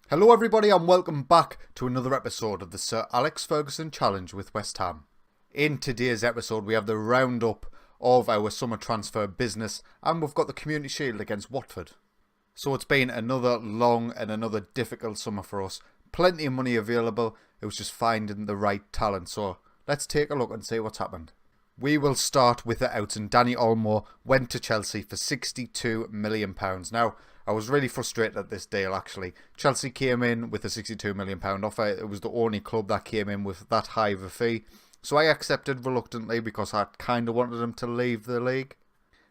Hello everybody and welcome back to another episode of the Sir Alex Ferguson Challenge with West Ham. In today's episode we have the roundup of our summer transfer business and we've got the Community Shield against Watford. So it's been another long and another difficult summer for us. Plenty of money available, it was just finding the right talent. So let's take a look and see what's happened. We will start with the outs, and Danny Olmo went to Chelsea for £62 million. Now, I was really frustrated at this deal actually. Chelsea came in with a £62 million offer. It was the only club that came in with that high of a fee. So I accepted reluctantly because I kind of wanted him to leave the league.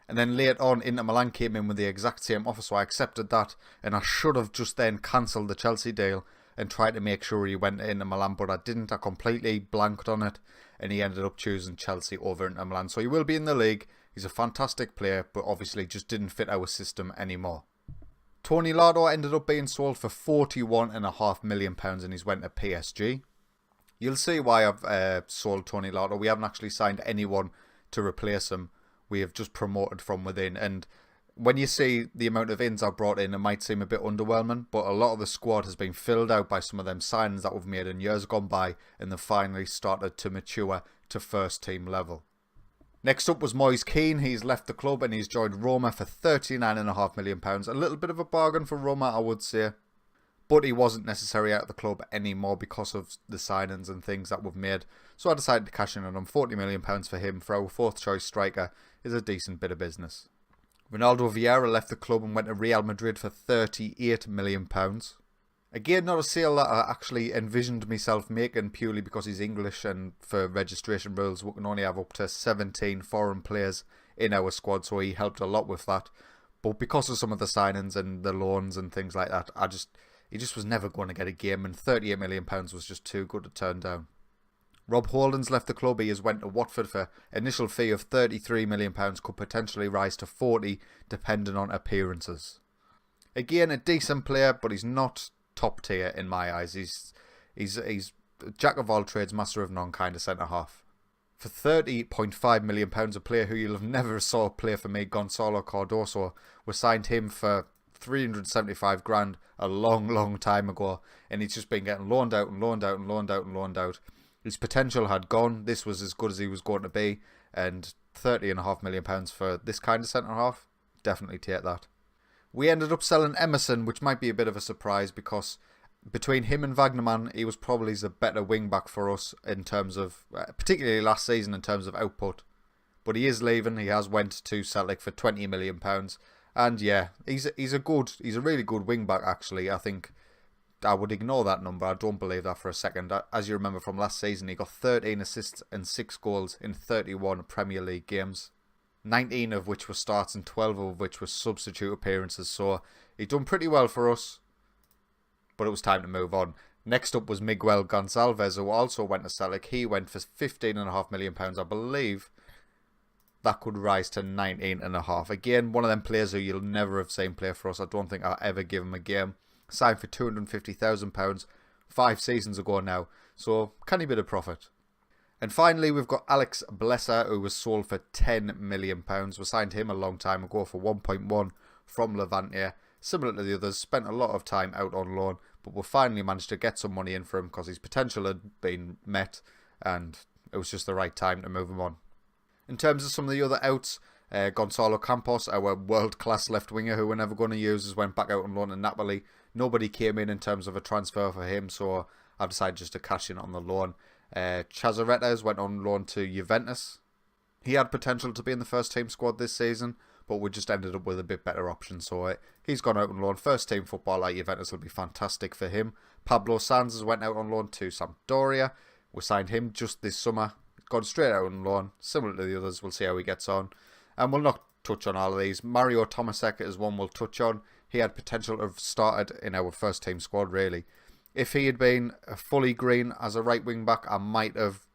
And then later on, Inter Milan came in with the exact same offer, so I accepted that. And I should have just then cancelled the Chelsea deal and tried to make sure he went to Inter Milan, but I didn't. I completely blanked on it. And he ended up choosing Chelsea over Inter Milan. So he will be in the league. He's a fantastic player, but obviously just didn't fit our system anymore. Tony Lardo ended up being sold for £41.5 million and he's went to PSG. You'll see why I've sold Tony Lardo. We haven't actually signed anyone to replace him. We have just promoted from within. And when you see the amount of ins I've brought in, it might seem a bit underwhelming, but a lot of the squad has been filled out by some of them signings that we've made in years gone by, and they've finally started to mature to first team level. Next up was Moise Kean. He's left the club and he's joined Roma for £39.5 million. A little bit of a bargain for Roma, I would say. But he wasn't necessarily out of the club anymore because of the signings and things that we've made. So I decided to cash in on him. £40 million for him for our fourth choice striker is a decent bit of business. Ronaldo Vieira left the club and went to Real Madrid for £38 million. Again, not a sale that I actually envisioned myself making purely because he's English and for registration rules we can only have up to 17 foreign players in our squad, so he helped a lot with that. But because of some of the signings and the loans and things like that, he just was never going to get a game, and £38 million was just too good to turn down. Rob Holding's left the club. He has went to Watford for initial fee of £33 million, could potentially rise to 40 depending on appearances. Again, a decent player, but he's not top tier in my eyes. He's a jack of all trades, master of none kind of centre half. For £30.5 million, a player who you'll have never saw play for me, Gonzalo Cardoso, we signed him for 375 grand a long time ago, and he's just been getting loaned out and loaned out and loaned out and loaned out. His potential had gone. This was as good as he was going to be, and £30.5 million for this kind of centre half, definitely take that. We ended up selling Emerson, which might be a bit of a surprise because between him and Wagnerman, he was probably the better wing back for us in terms of, particularly last season in terms of output. But he is leaving. He has went to Celtic for £20 million, and yeah, he's a really good wing back actually. I think I would ignore that number. I don't believe that for a second. As you remember from last season, he got 13 assists and 6 goals in 31 Premier League games. 19 of which were starts and 12 of which were substitute appearances. So he done pretty well for us, but it was time to move on. Next up was Miguel Gonçalves, who also went to Celtic. He went for £15.5 million. I believe that could rise to 19.5. Again, one of them players who you'll never have seen play for us. I don't think I'll ever give him a game. Signed for £250,000 5 seasons ago now. So, canny bit of profit. And finally, we've got Alex Blesser, who was sold for £10 million. We signed him a long time ago for 1.1 from Levante. Similar to the others, spent a lot of time out on loan, but we finally managed to get some money in for him because his potential had been met, and it was just the right time to move him on. In terms of some of the other outs, Gonzalo Campos, our world-class left winger who we're never going to use, has went back out on loan to Napoli. Nobody came in terms of a transfer for him, so I've decided just to cash in on the loan. Chazaretas went on loan to Juventus. He had potential to be in the first team squad this season, but we just ended up with a bit better option, so he's gone out on loan. First team football at Juventus will be fantastic for him. Pablo Sanz went out on loan to Sampdoria. We signed him just this summer. Gone straight out on loan, similar to the others. We'll see how he gets on. And we'll not touch on all of these. Mario Tomasek is one we'll touch on. He had potential to have started in our first team squad, really. If he had been fully green as a right wing back, I might have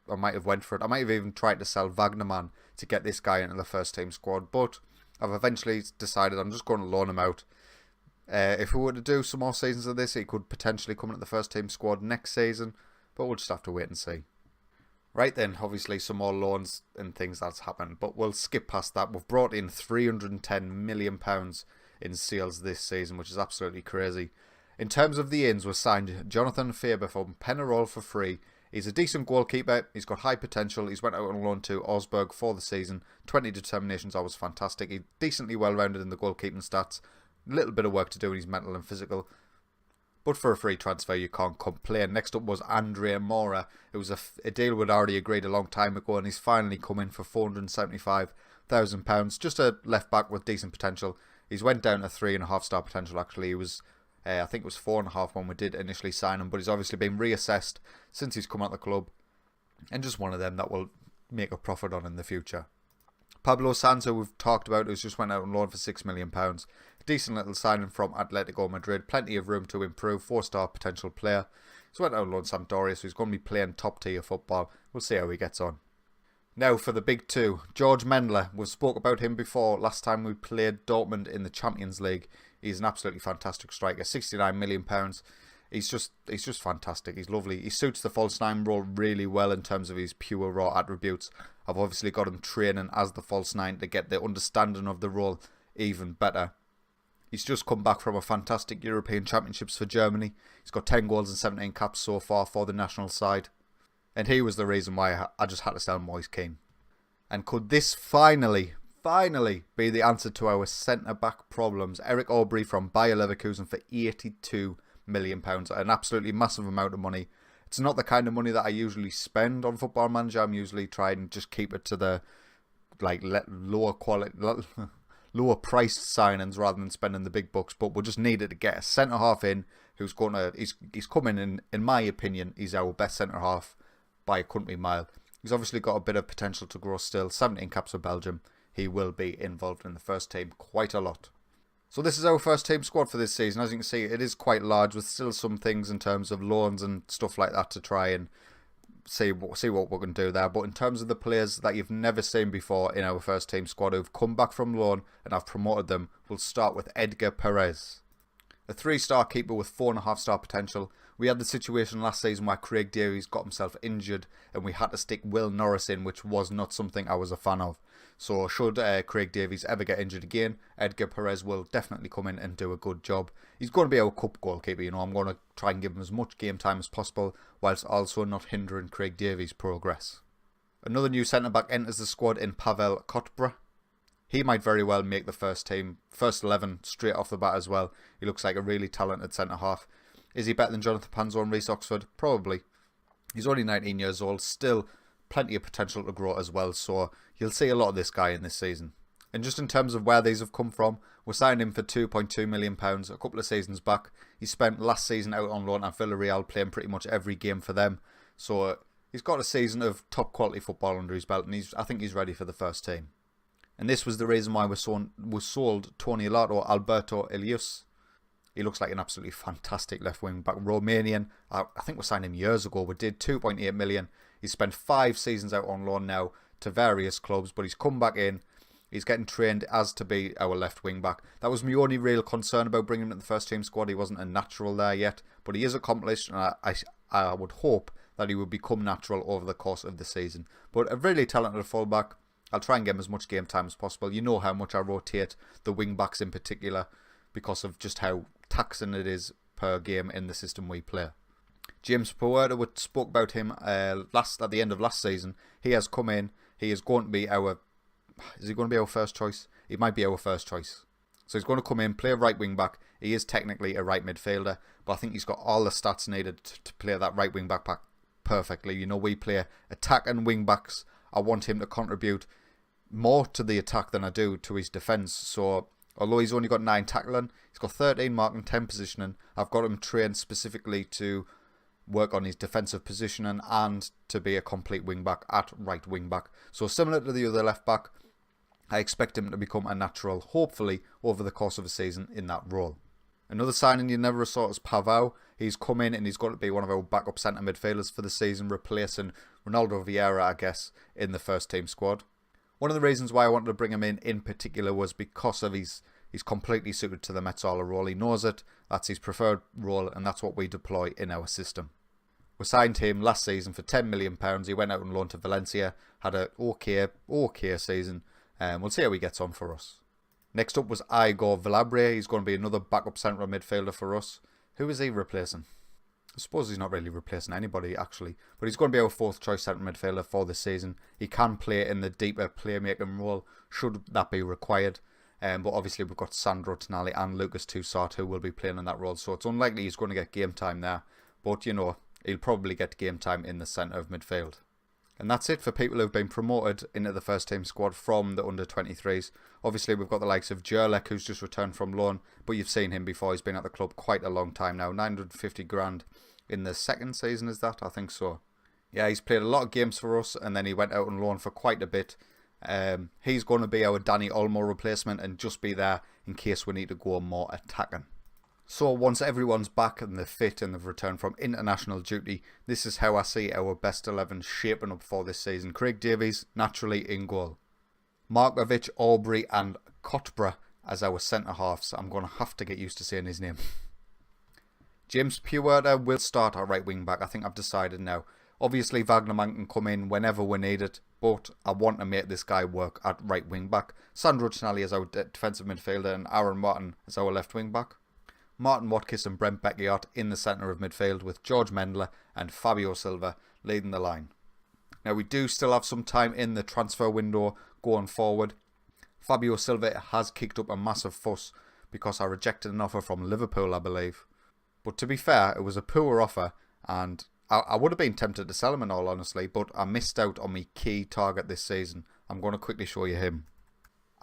went for it. I might have even tried to sell Wagnerman to get this guy into the first team squad, but I've eventually decided I'm just going to loan him out. If we were to do some more seasons of this, he could potentially come into the first team squad next season, but we'll just have to wait and see. Right then, obviously some more loans and things that's happened, but we'll skip past that. We've brought in £310 million in sales this season, which is absolutely crazy. In terms of the ins, we signed Jonathan Faber from Penarol for free. He's a decent goalkeeper, he's got high potential, he's went out on loan to Augsburg for the season. 20 determinations, that was fantastic. He's decently well rounded in the goalkeeping stats. A little bit of work to do in his mental and physical. But for a free transfer, you can't complain. Next up was Andrea Mora. It was a deal we'd already agreed a long time ago, and he's finally come in for £475,000. Just a left back with decent potential. He's went down to 3.5 star potential actually. He was, I think it was 4.5 when we did initially sign him, but he's obviously been reassessed since he's come out of the club. And just one of them that will make a profit on in the future. Pablo Sanz, who we've talked about, who's just went out on loan for £6 million. Decent little signing from Atletico Madrid. Plenty of room to improve. 4-star potential player. He's went out on loan to Sampdoria, so he's going to be playing top tier football. We'll see how he gets on. Now for the big two. George Mendler. We've spoke about him before. Last time we played Dortmund in the Champions League. He's an absolutely fantastic striker. £69 million. He's just fantastic. He's lovely. He suits the false nine role really well in terms of his pure raw attributes. I've obviously got him training as the false nine to get the understanding of the role even better. He's just come back from a fantastic European Championships for Germany. He's got 10 goals and 17 caps so far for the national side. And he was the reason why I just had to sell Moise Kean. And could this finally be the answer to our centre-back problems? Eric Aubrey from Bayer Leverkusen for £82 million. An absolutely massive amount of money. It's not the kind of money that I usually spend on Football Manager. I'm usually trying to just keep it to the lower quality, lower priced signings rather than spending the big bucks. But we just needed to get a centre half in who's he's coming in my opinion, he's our best centre half by a country mile. He's obviously got a bit of potential to grow still. 17 caps for Belgium. He will be involved in the first team quite a lot. So this is our first team squad for this season. As you can see, it is quite large with still some things in terms of loans and stuff like that to try and see what we're going to do there. But in terms of the players that you've never seen before in our first team squad who've come back from loan and I've promoted them, we'll start with Edgar Perez. A 3-star keeper with 4.5 star potential. We had the situation last season where Craig Davies got himself injured and we had to stick Will Norris in, which was not something I was a fan of. So should Craig Davies ever get injured again, Edgar Perez will definitely come in and do a good job. He's going to be our cup goalkeeper, I'm going to try and give him as much game time as possible, whilst also not hindering Craig Davies' progress. Another new centre-back enters the squad in Pavel Kotbra. He might very well make the first 11 straight off the bat as well. He looks like a really talented centre-half. Is he better than Jonathan Panzo and Reece Oxford? Probably. He's only 19 years old, still plenty of potential to grow as well, so you'll see a lot of this guy in this season. And just in terms of where these have come from, we signed him for £2.2 million a couple of seasons back. He spent last season out on loan at Villarreal playing pretty much every game for them, so he's got a season of top quality football under his belt, and I think he's ready for the first team. And this was the reason why we sold Tony Lato Alberto Elius. He looks like an absolutely fantastic left wing back. Romanian. I think we signed him years ago. We did £2.8 million. He's spent 5 seasons out on loan now to various clubs, but he's come back in. He's getting trained as to be our left wing back. That was my only real concern about bringing him to the first team squad. He wasn't a natural there yet, but he is accomplished, and I would hope that he would become natural over the course of the season. But a really talented fullback. I'll try and get him as much game time as possible. You know how much I rotate the wing backs in particular because of just how taxing it is per game in the system we play. James Puerta, we spoke about him at the end of last season. He has come in. He is going to be is he going to be our first choice? He might be our first choice. So he's going to come in, play right wing back. He is technically a right midfielder, but I think he's got all the stats needed to play that right wing back perfectly. We play attack and wing backs. I want him to contribute more to the attack than I do to his defence. So although he's only got 9 tackling, he's got 13 marking, 10 positioning. I've got him trained specifically to work on his defensive positioning and to be a complete wing back at right wing back. So similar to the other left back, I expect him to become a natural, hopefully, over the course of a season in that role. Another signing you never saw is Pavao. He's come in and he's going to be one of our backup centre midfielders for the season, replacing Ronaldo Vieira, I guess, in the first team squad. One of the reasons why I wanted to bring him in particular was because of he's completely suited to the Metsola role. He knows it, that's his preferred role, and that's what we deploy in our system. We signed him last season for £10 million. He went out on loan to Valencia, had an okay season, and we'll see how he gets on for us. Next up was Igor Vilabria. He's going to be another backup central midfielder for us. Who is he replacing? I suppose he's not really replacing anybody, actually. But he's going to be our fourth choice centre midfielder for this season. He can play in the deeper playmaking role, should that be required. But obviously we've got Sandro Tonali and Lucas Toussaint who will be playing in that role. So it's unlikely he's going to get game time there. But, you know, he'll probably get game time in the centre of midfield. And that's it for people who've been promoted into the first team squad from the under-23s. Obviously, we've got the likes of Jurlek, who's just returned from loan, but you've seen him before. He's been at the club quite a long time now. 950 grand in the second season, is that? I think so. Yeah, he's played a lot of games for us, and then he went out on loan for quite a bit. He's going to be our Danny Olmo replacement and just be there in case we need to go more attacking. So once everyone's back and they're fit and they've returned from international duty, this is how I see our best 11 shaping up for this season. Craig Davies, naturally in goal. Markovic, Aubrey and Kotbra as our centre-halves. I'm going to have to get used to saying his name. James Puerta will start our right wing-back. I think I've decided now. Obviously, Wagnerman can come in whenever we need it, but I want to make this guy work at right wing-back. Sandro Tonali as our defensive midfielder and Aaron Martin as our left wing-back. Martin Watkins and Brent Beckiart in the centre of midfield with George Mendler and Fabio Silva leading the line. Now we do still have some time in the transfer window going forward. Fabio Silva has kicked up a massive fuss because I rejected an offer from Liverpool, I believe. But to be fair, it was a poor offer and I would have been tempted to sell him in all honesty, but I missed out on my key target this season. I'm going to quickly show you him.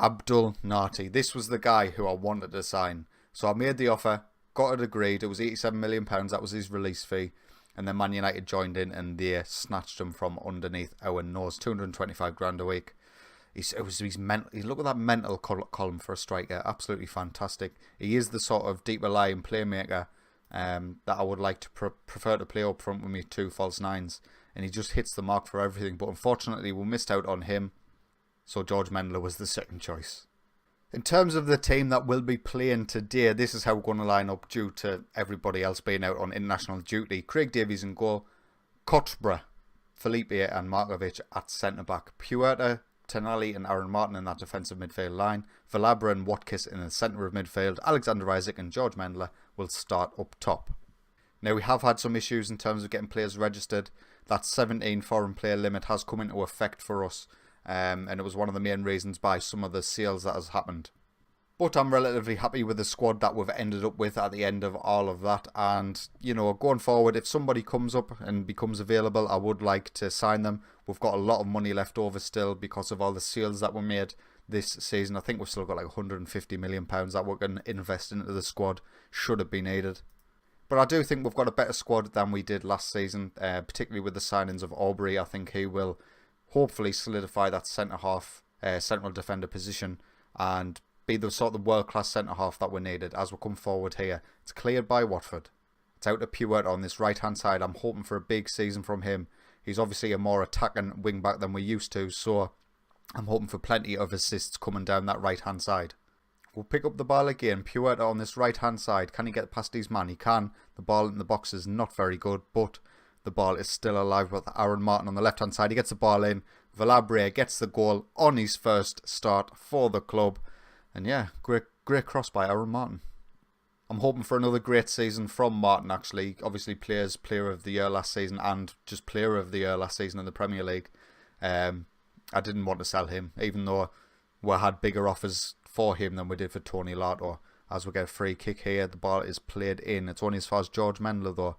Abdul Nati. This was the guy who I wanted to sign. So I made the offer, got it agreed. It was £87 million. That was his release fee. And then Man United joined in and they snatched him from underneath our nose. 225 grand a week. He's mental. Look at that mental column for a striker. Absolutely fantastic. He is the sort of deeper lying playmaker that I would like to prefer to play up front with me 2 false nines. And he just hits the mark for everything. But unfortunately we missed out on him. So George Mendler was the second choice. In terms of the team that will be playing today, this is how we're going to line up due to everybody else being out on international duty. Craig Davies in goal, Kotbra, Felipe and Markovic at centre-back, Puerta, Tonali and Aaron Martin in that defensive midfield line, Valabra and Watkins in the centre of midfield, Alexander Isaac and George Mendler will start up top. Now we have had some issues in terms of getting players registered. That 17 foreign player limit has come into effect for us. And it was one of the main reasons by some of the sales that has happened. But I'm relatively happy with the squad that we've ended up with at the end of all of that. And, you know, going forward, if somebody comes up and becomes available, I would like to sign them. We've got a lot of money left over still because of all the sales that were made this season. I think we've still got like £150 million that we're going to invest into the squad should it be needed. But I do think we've got a better squad than we did last season, particularly with the signings of Aubrey. I think he will hopefully solidify that centre-half, central defender position and be the sort of world-class centre-half that we needed as we come forward here. It's cleared by Watford. It's out to Puerta on this right-hand side. I'm hoping for a big season from him. He's obviously a more attacking wing-back than we used to, so I'm hoping for plenty of assists coming down that right-hand side. We'll pick up the ball again. Puerta on this right-hand side. Can he get past his man? He can. The ball in the box is not very good, but the ball is still alive with Aaron Martin on the left-hand side. He gets the ball in. Valabra gets the goal on his first start for the club. And yeah, great cross by Aaron Martin. I'm hoping for another great season from Martin, actually. Obviously, player of the year last season and just player of the year last season in the Premier League. I didn't want to sell him, even though we had bigger offers for him than we did for Tony Lato. As we get a free kick here, the ball is played in. It's only as far as George Mendler, though.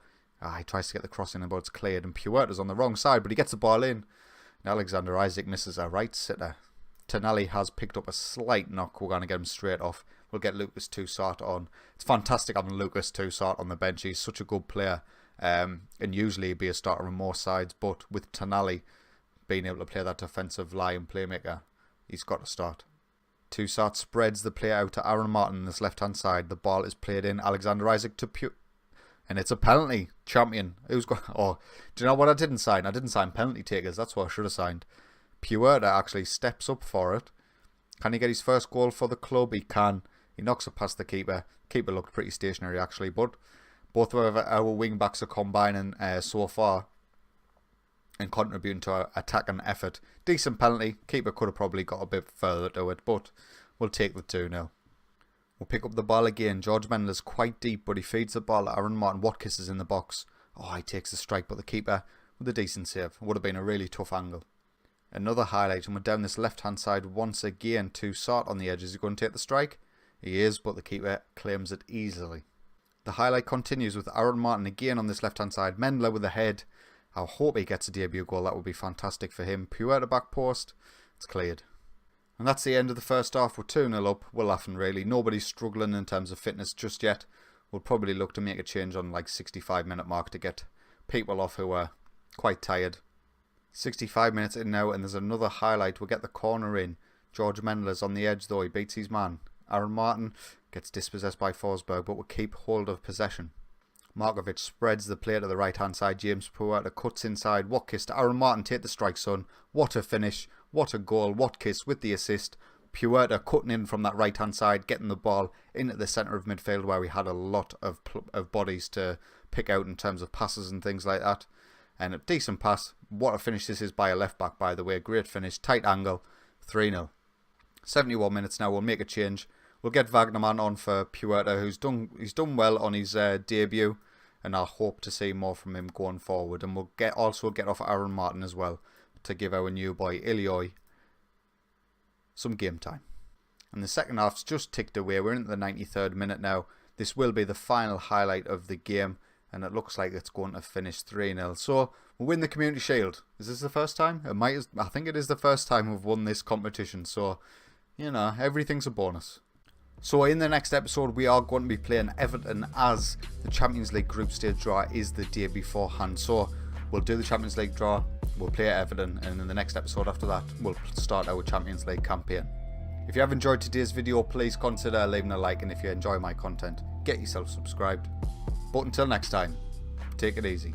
He tries to get the cross in, but it's cleared. And Puerta's on the wrong side, but he gets the ball in. And Alexander Isaac misses a right sitter. Tonali has picked up a slight knock. We're going to get him straight off. We'll get Lucas Toussaint on. It's fantastic having Lucas Toussaint on the bench. He's such a good player. And usually he'd be a starter on more sides. But with Tonali being able to play that defensive line playmaker, he's got to start. Toussaint spreads the play out to Aaron Martin on this left-hand side. The ball is played in. Alexander Isaac to and it's a penalty. Champion. Who's got? Oh, do you know what I didn't sign? I didn't sign penalty takers. That's what I should have signed. Puerta actually steps up for it. Can he get his first goal for the club? He can. He knocks it past the keeper. Keeper looked pretty stationary actually, but both of our wing backs are combining so far and contributing to our attacking effort. Decent penalty. Keeper could have probably got a bit further to it, but we'll take the 2-0. We'll pick up the ball again. George Mendel's quite deep, but he feeds the ball. Aaron Martin Watkins is in the box. Oh, he takes the strike, but the keeper with a decent save. Would have been a really tough angle. Another highlight, and we're down this left-hand side once again to Sart on the edge. Is he going to take the strike? He is, but the keeper claims it easily. The highlight continues with Aaron Martin again on this left-hand side. Mendler with the head. I hope he gets a debut goal. That would be fantastic for him. Puerta back post. It's cleared. And that's the end of the first half. We're 2-0 up. We're laughing really. Nobody's struggling in terms of fitness just yet. We'll probably look to make a change on like 65-minute mark to get people off who are quite tired. 65 minutes in now, and there's another highlight. We'll get the corner in. George Mendler's on the edge though. He beats his man. Aaron Martin gets dispossessed by Forsberg, but will keep hold of possession. Markovic spreads the play to the right hand side. James Puerta cuts inside. Watkins to Aaron Martin. Take the strike, son. What a finish. What a goal. Watkins with the assist. Puerta cutting in from that right hand side, getting the ball into the centre of midfield where we had a lot of bodies to pick out in terms of passes and things like that. And a decent pass. What a finish this is by a left back, by the way. Great finish. Tight angle. 3-0. 71 minutes now. We'll make a change. We'll get Wagnerman on for Puerta, he's done well on his debut, and I hope to see more from him going forward. And we'll also get off Aaron Martin as well to give our new boy Ilioy some game time. And the second half's just ticked away. We're into the 93rd minute now. This will be the final highlight of the game, and it looks like it's going to finish 3-0. So we'll win the Community Shield. Is this the first time? I think it is the first time we've won this competition. So, you know, everything's a bonus. So in the next episode we are going to be playing Everton, as the Champions League group stage draw is the day beforehand. So we'll do the Champions League draw, we'll play Everton, and in the next episode after that we'll start our Champions League campaign. If you have enjoyed today's video, please consider leaving a like, and if you enjoy my content, get yourself subscribed. But until next time, take it easy.